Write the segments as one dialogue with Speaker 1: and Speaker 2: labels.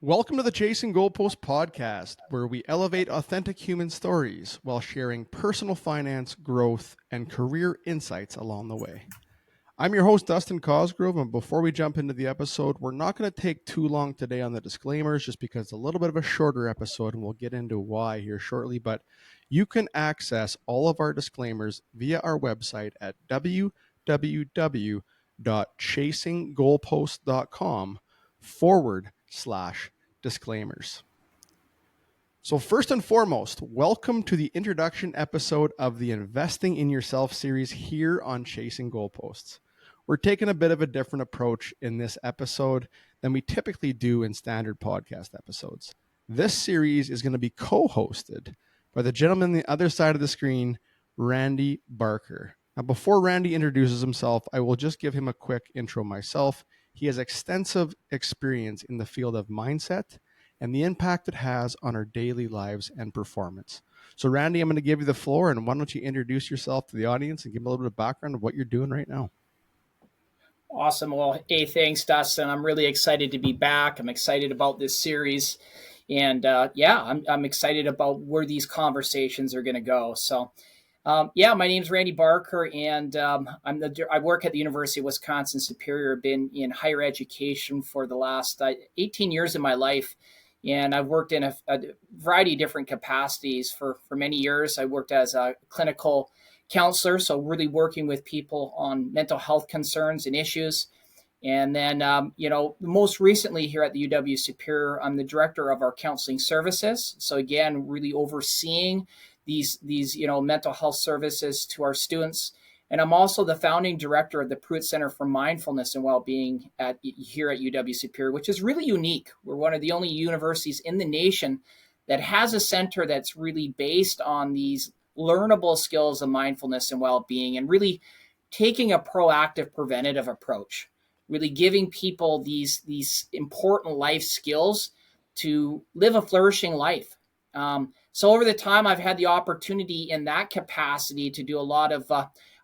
Speaker 1: Welcome to the Chasing Goalposts podcast, where we elevate authentic human stories while sharing personal finance, growth, and career insights along the way. I'm your host, Dustin Cosgrove, and before we jump into the episode, we're not going to take too long today on the disclaimers just because it's a little bit of a shorter episode, and we'll get into why here shortly. But you can access all of our disclaimers via our website at www.chasinggoalpost.com/disclaimers. So, first and foremost, welcome to the introduction episode of the Investing in Yourself series here on Chasing Goalposts. We're taking a bit of a different approach in this episode than we typically do in standard podcast episodes. This series is going to be co-hosted by the gentleman on the other side of the screen, Randy Barker. Now, before Randy introduces himself, I will just give him a quick intro myself. He has extensive experience in the field of mindset and the impact it has on our daily lives and performance. So, Randy, I'm going to give you the floor, and why don't you introduce yourself to the audience and give them a little bit of background of what you're doing right now.
Speaker 2: Awesome. Well, hey, thanks, Dustin. I'm really excited to be back. I'm excited about this series. And I'm excited about where these conversations are going to go. So, my name's Randy Barker, and I work at the University of Wisconsin Superior. I've been in higher education for the last 18 years of my life. And I've worked in a variety of different capacities for many years. I worked as a clinical counselor, so really working with people on mental health concerns and issues. And then, most recently here at the UW Superior, I'm the director of our counseling services. So again, really overseeing these mental health services to our students. And I'm also the founding director of the Pruitt Center for Mindfulness and Well-Being here at UW Superior, which is really unique. We're one of the only universities in the nation that has a center that's really based on these learnable skills of mindfulness and well-being, and really taking a proactive preventative approach, really giving people these important life skills to live a flourishing life. So over the time, I've had the opportunity in that capacity to do a lot of,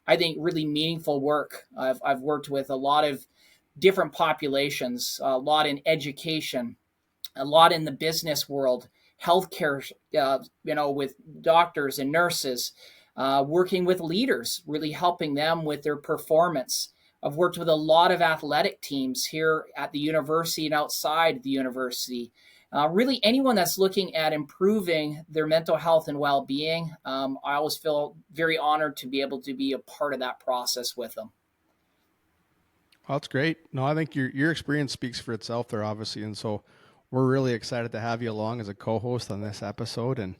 Speaker 2: I think, really meaningful work. I've worked with a lot of different populations, a lot in education, a lot in the business world, healthcare, with doctors and nurses, working with leaders, really helping them with their performance. I've worked with a lot of athletic teams here at the university and outside the university. Really, anyone that's looking at improving their mental health and well-being, I always feel very honored to be able to be a part of that process with them.
Speaker 1: Well, that's great. No, I think your experience speaks for itself there, obviously, and so we're really excited to have you along as a co-host on this episode. And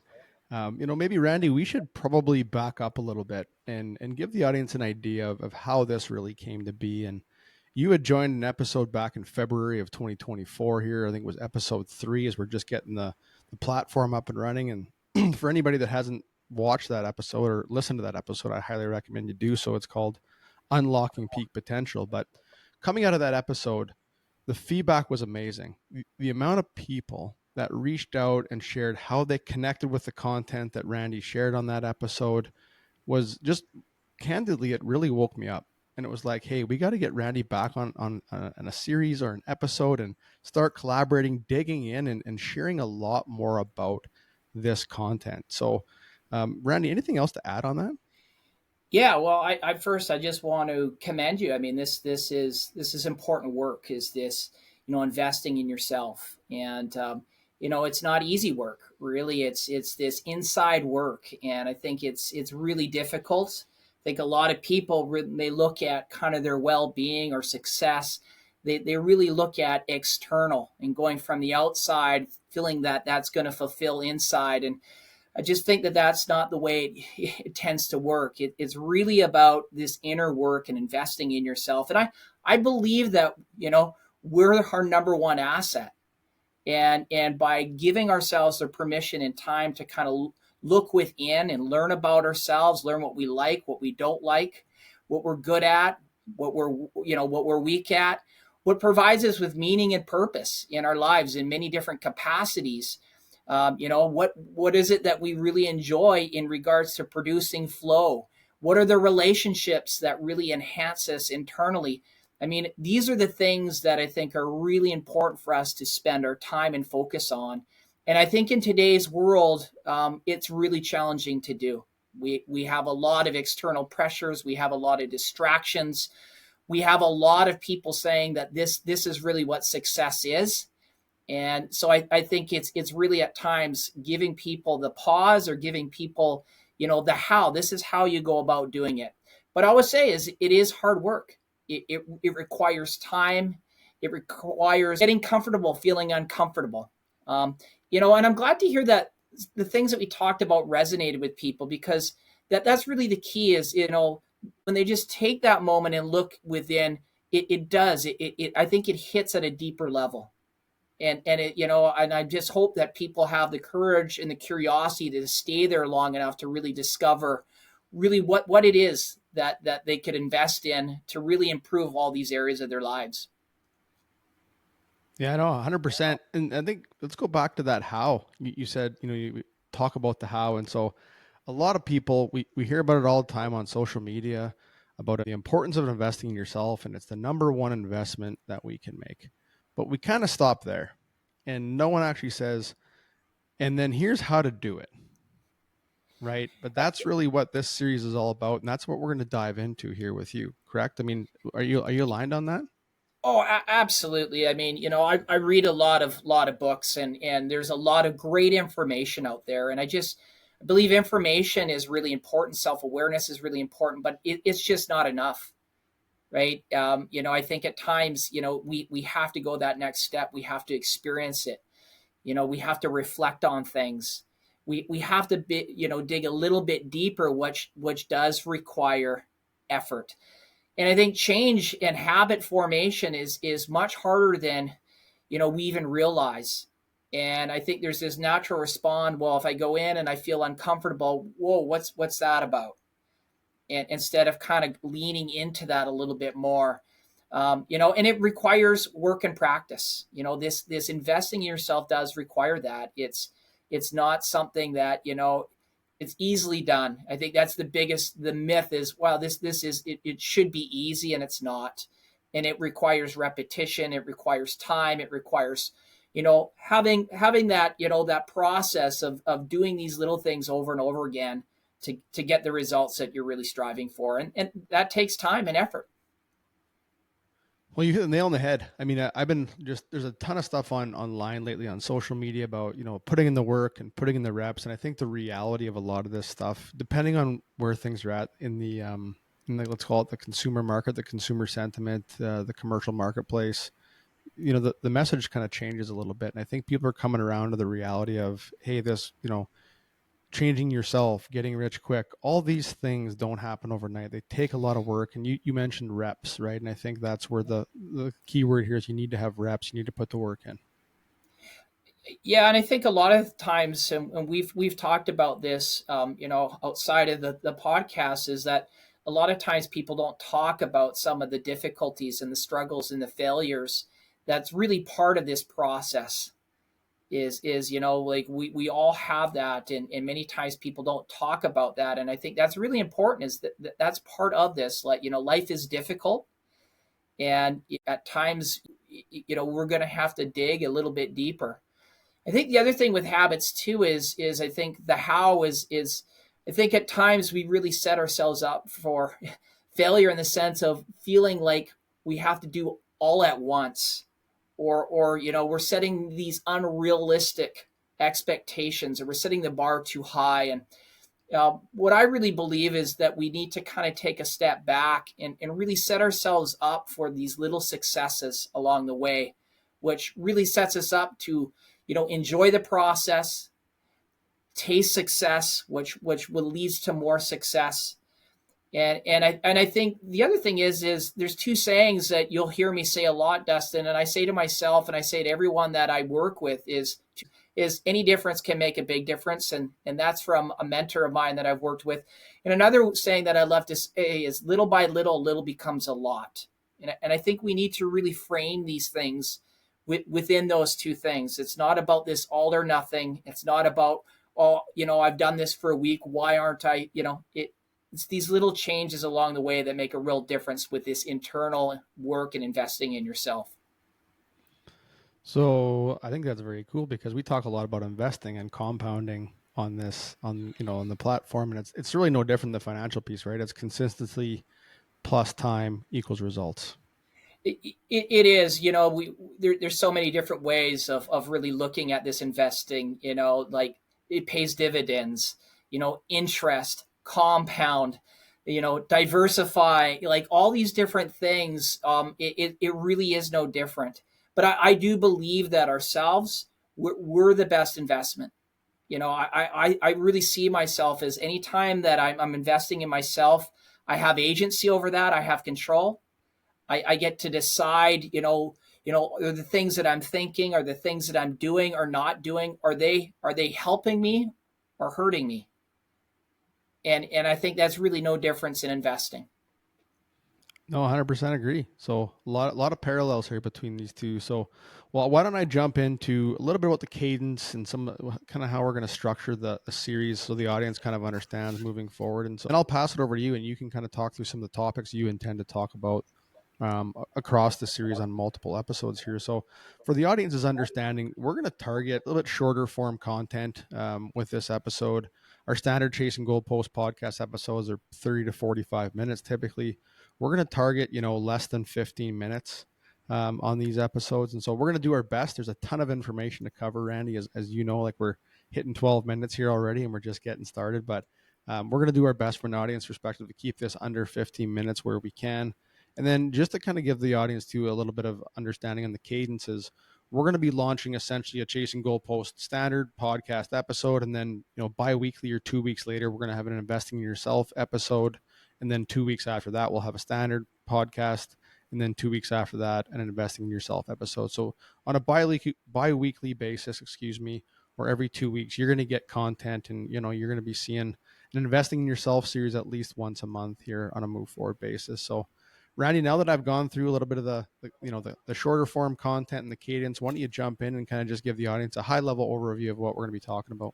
Speaker 1: maybe Randy, we should probably back up a little bit and give the audience an idea of how this really came to be. And you had joined an episode back in February of 2024 here. I think it was episode 3, as we're just getting the platform up and running. And for anybody that hasn't watched that episode or listened to that episode, I highly recommend you do so. It's called Unlocking Peak Potential. But coming out of that episode, the feedback was amazing. The amount of people that reached out and shared how they connected with the content that Randy shared on that episode was just, candidly, it really woke me up. And it was like, hey, we got to get Randy back on a series or an episode and start collaborating, digging in, and sharing a lot more about this content. So, Randy, anything else to add on that?
Speaker 2: Yeah, well, I first I just want to commend you. I mean, this is important work. Is this investing in yourself, and it's not easy work. Really, it's this inside work, and I think it's really difficult. I think a lot of people they look at kind of their well-being or success. They really look at external and going from the outside, feeling that that's going to fulfill inside. And I just think that that's not the way it tends to work. It's really about this inner work and investing in yourself. And I believe that, we're our number one asset. And by giving ourselves the permission and time to kind of look within and learn about ourselves, learn what we like, what we don't like, what we're good at, what we're weak at, what provides us with meaning and purpose in our lives in many different capacities. What is it that we really enjoy in regards to producing flow? What are the relationships that really enhance us internally? I mean, these are the things that I think are really important for us to spend our time and focus on. And I think in today's world, it's really challenging to do. We have a lot of external pressures. We have a lot of distractions. We have a lot of people saying that this is really what success is. And so I think it's really at times giving people the pause, or giving people, the how. This is how you go about doing it. But I always say is it is hard work. It requires time. It requires getting comfortable, feeling uncomfortable. And I'm glad to hear that the things that we talked about resonated with people, because that's really the key is, when they just take that moment and look within, it does. I think it hits at a deeper level. And I just hope that people have the courage and the curiosity to stay there long enough to really discover really what it is that they could invest in to really improve all these areas of their lives.
Speaker 1: Yeah, I know, 100%. And I think let's go back to that how. You said, you talk about the how. And so a lot of people, we hear about it all the time on social media about the importance of investing in yourself. And it's the number one investment that we can make. But we kind of stop there. And no one actually says, and then here's how to do it. Right. But that's really what this series is all about. And that's what we're going to dive into here with you. Correct? I mean, are you aligned on that?
Speaker 2: Oh, absolutely. I mean, I read a lot of books, and there's a lot of great information out there, and I believe information is really important. Self awareness is really important, but it's just not enough, right? I think at times, we have to go that next step. We have to experience it. We have to reflect on things. We have to dig a little bit deeper, which does require effort. And I think change and habit formation is much harder than we even realize. And I think there's this natural respond. Well, if I go in and I feel uncomfortable, whoa, what's that about? And instead of kind of leaning into that a little bit more, and it requires work and practice. This investing in yourself does require that. It's not something that it's easily done. I think that's the myth is, wow, this is it should be easy, and it's not. And it requires repetition, it requires time, it requires having that process of doing these little things over and over again to get the results that you're really striving for. And that takes time and effort.
Speaker 1: Well, you hit the nail on the head. I mean, I've been just there's a ton of stuff online lately on social media about putting in the work and putting in the reps, and I think the reality of a lot of this stuff, depending on where things are at in the let's call it the consumer market, the consumer sentiment, the commercial marketplace, the message kind of changes a little bit, and I think people are coming around to the reality of, hey, this changing yourself, getting rich quick, all these things don't happen overnight. They take a lot of work. And you mentioned reps, right? And I think that's where the key word here is you need to have reps. You need to put the work in.
Speaker 2: Yeah, and I think a lot of times, and we've talked about this, outside of the podcast, is that a lot of times people don't talk about some of the difficulties and the struggles and the failures. That's really part of this process. Is like we all have that, and many times people don't talk about that, and I think that's really important. Is that's part of this. Like life is difficult, and at times, we're going to have to dig a little bit deeper. I think the other thing with habits too is I think the how is I think at times we really set ourselves up for failure in the sense of feeling like we have to do all at once, or we're setting these unrealistic expectations, or we're setting the bar too high. And what I really believe is that we need to kind of take a step back and really set ourselves up for these little successes along the way, which really sets us up to enjoy the process, taste success, which will leads to more success. And I think the other thing is there's two sayings that you'll hear me say a lot, Dustin, and I say to myself and I say to everyone that I work with is any difference can make a big difference, and that's from a mentor of mine that I've worked with. And another saying that I love to say is little by little, little becomes a lot. And I think we need to really frame these things within those two things. It's not about this all or nothing. It's not about, oh, I've done this for a week. Why aren't I, it's these little changes along the way that make a real difference with this internal work and investing in yourself.
Speaker 1: So I think that's very cool because we talk a lot about investing and compounding on the platform, and it's really no different than the financial piece, right? It's consistency plus time equals results.
Speaker 2: It is, there's so many different ways of really looking at this investing, like it pays dividends, interest, compound, diversify, like all these different things. It really is no different. But I do believe that ourselves, we're the best investment. I really see myself as anytime that I'm investing in myself, I have agency over that. I have control. I get to decide, are the things that I'm thinking, are the things that I'm doing or not doing, are they helping me or hurting me? And I think that's really no difference in investing.
Speaker 1: No, 100% agree. So lot of parallels here between these two. So, well, why don't I jump into a little bit about the cadence and some kind of how we're going to structure the series so the audience kind of understands moving forward. And so, and I'll pass it over to you, and you can kind of talk through some of the topics you intend to talk about across the series on multiple episodes here. So, for the audience's understanding, we're going to target a little bit shorter form content with this episode. Our standard Chasing Goalpost podcast episodes are 30 to 45 minutes typically. We're going to target, less than 15 minutes on these episodes. And so we're going to do our best. There's a ton of information to cover, Randy, as you know, like we're hitting 12 minutes here already and we're just getting started. But we're going to do our best from an audience perspective to keep this under 15 minutes where we can. And then just to kind of give the audience too a little bit of understanding on the cadences, we're going to be launching essentially a Chasing Goalpost standard podcast episode. And then, bi-weekly or 2 weeks later, we're going to have an Investing in Yourself episode. And then 2 weeks after that, we'll have a standard podcast. And then 2 weeks after that, an Investing in Yourself episode. So on a bi-weekly basis, or every 2 weeks, you're going to get content and, you're going to be seeing an Investing in Yourself series at least once a month here on a move forward basis. So Randy, now that I've gone through a little bit of the shorter form content and the cadence, why don't you jump in and kind of just give the audience a high level overview of what we're going to be talking about?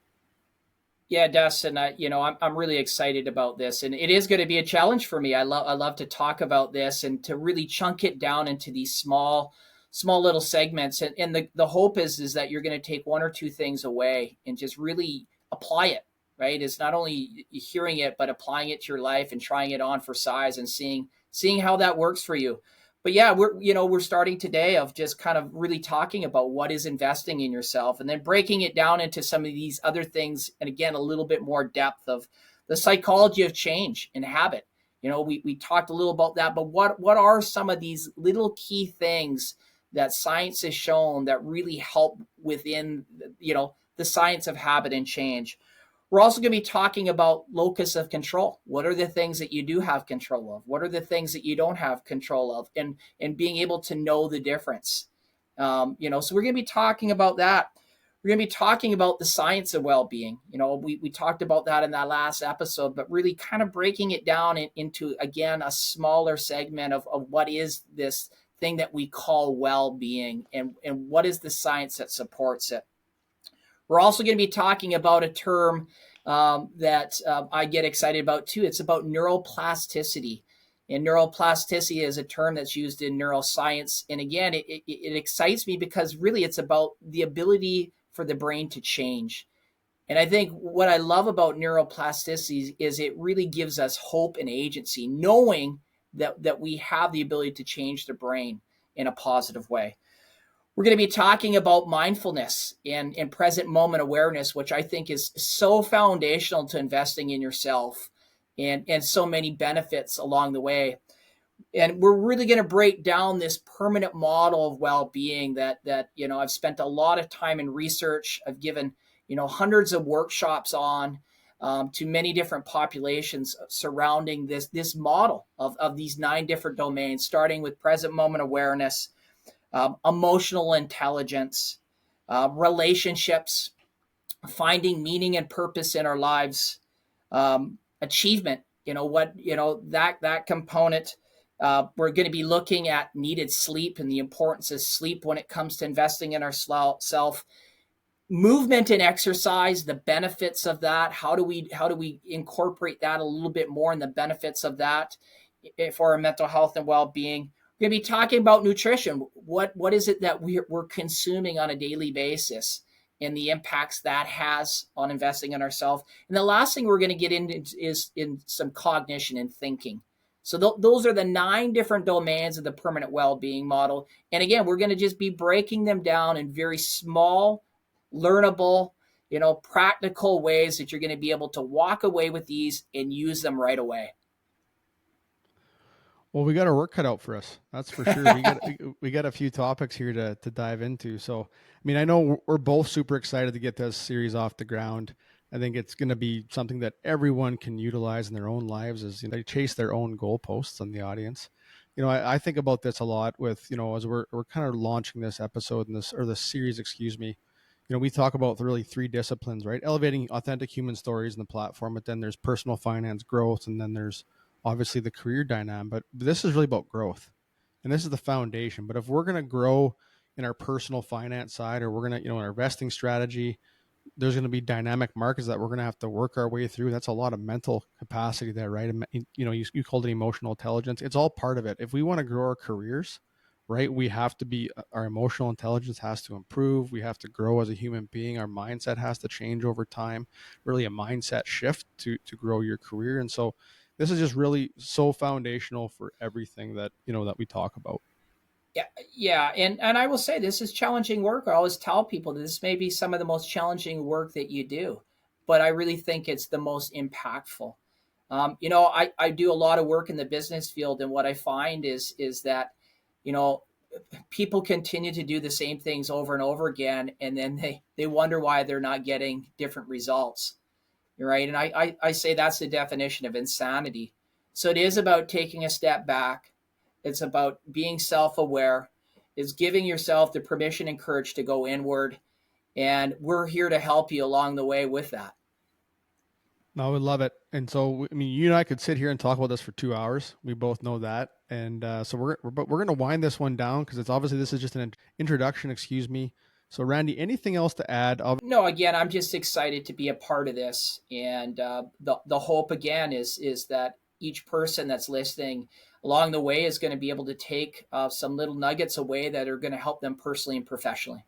Speaker 2: Yeah, Dustin, I'm really excited about this, and it is going to be a challenge for me. I love to talk about this and to really chunk it down into these small little segments. And the hope is that you're going to take one or two things away and just really apply it. Right? It's not only hearing it, but applying it to your life and trying it on for size and seeing how that works for you. But yeah, we're starting today of just kind of really talking about what is investing in yourself and then breaking it down into some of these other things. And again, a little bit more depth of the psychology of change and habit. We talked a little about that, but what are some of these little key things that science has shown that really help within, the science of habit and change? We're also going to be talking about locus of control. What are the things that you do have control of? What are the things that you don't have control of? And being able to know the difference. So we're going to be talking about that. We're going to be talking about the science of well-being. We talked about that in that last episode, but really kind of breaking it down into, again, a smaller segment of what is this thing that we call well-being and what is the science that supports it. We're also going to be talking about a term that I get excited about too. It's about neuroplasticity. And neuroplasticity is a term that's used in neuroscience. And again, it excites me because really it's about the ability for the brain to change. And I think what I love about neuroplasticity is it really gives us hope and agency, knowing that we have the ability to change the brain in a positive way. We're going to be talking about mindfulness and present moment awareness, which I think is so foundational to investing in yourself and so many benefits along the way. And we're really going to break down this permanent model of well-being that I've spent a lot of time in research. I've given hundreds of workshops on to many different populations surrounding this model of these 9 different domains, starting with present moment awareness, emotional intelligence, relationships, finding meaning and purpose in our lives, achievement. That component. We're going to be looking at needed sleep and the importance of sleep when it comes to investing in ourself. movement and exercise, the benefits of that. How do we incorporate that a little bit more, and the benefits of that for our mental health and well-being. We're going to be talking about nutrition. What is it that we're consuming on a daily basis, and the impacts that has on investing in ourselves. And the last thing we're going to get into is in some cognition and thinking. So those are the 9 different domains of the permanent well-being model. And again, we're going to just be breaking them down in very small, learnable, practical ways that you're going to be able to walk away with these and use them right away.
Speaker 1: Well, we got our work cut out for us. That's for sure. We got a few topics here to dive into. So, I mean, I know we're both super excited to get this series off the ground. I think it's going to be something that everyone can utilize in their own lives as they chase their own goalposts in the audience. I think about this a lot with, as we're kind of launching this episode and this series, excuse me. We talk about really 3 disciplines, right? Elevating authentic human stories in the platform, but then there's personal finance growth, and then there's obviously the career dynamic. But this is really about growth, and this is the foundation. But if we're going to grow in our personal finance side, or we're going to, in our investing strategy, there's going to be dynamic markets that we're going to have to work our way through. That's a lot of mental capacity there, right? You called it emotional intelligence. It's all part of it. If we want to grow our careers, right, we have to be, our emotional intelligence has to improve. We have to grow as a human being. Our mindset has to change over time, really a mindset shift to grow your career. And so this is just really so foundational for everything that we talk about.
Speaker 2: Yeah, yeah, and I will say this is challenging work. I always tell people that this may be some of the most challenging work that you do, but I really think it's the most impactful. I do a lot of work in the business field, and what I find is that you know people continue to do the same things over and over again, and then they wonder why they're not getting different results, right? And I say that's the definition of insanity. So it is about taking a step back. It's about being self-aware. It's giving yourself the permission and courage to go inward, and we're here to help you along the way with that.
Speaker 1: I would love it. And so, I mean, you and I could sit here and talk about this for 2 hours. We both know that. And so but we're going to wind this one down because it's obviously this is just an introduction, excuse me. So, Randy, anything else to add?
Speaker 2: No, again, I'm just excited to be a part of this, and the hope again is that each person that's listening along the way is going to be able to take some little nuggets away that are going to help them personally and professionally.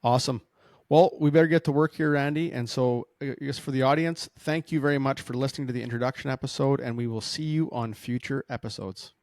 Speaker 1: Awesome. Well, we better get to work here, Randy. And so, I guess for the audience, thank you very much for listening to the introduction episode, and we will see you on future episodes.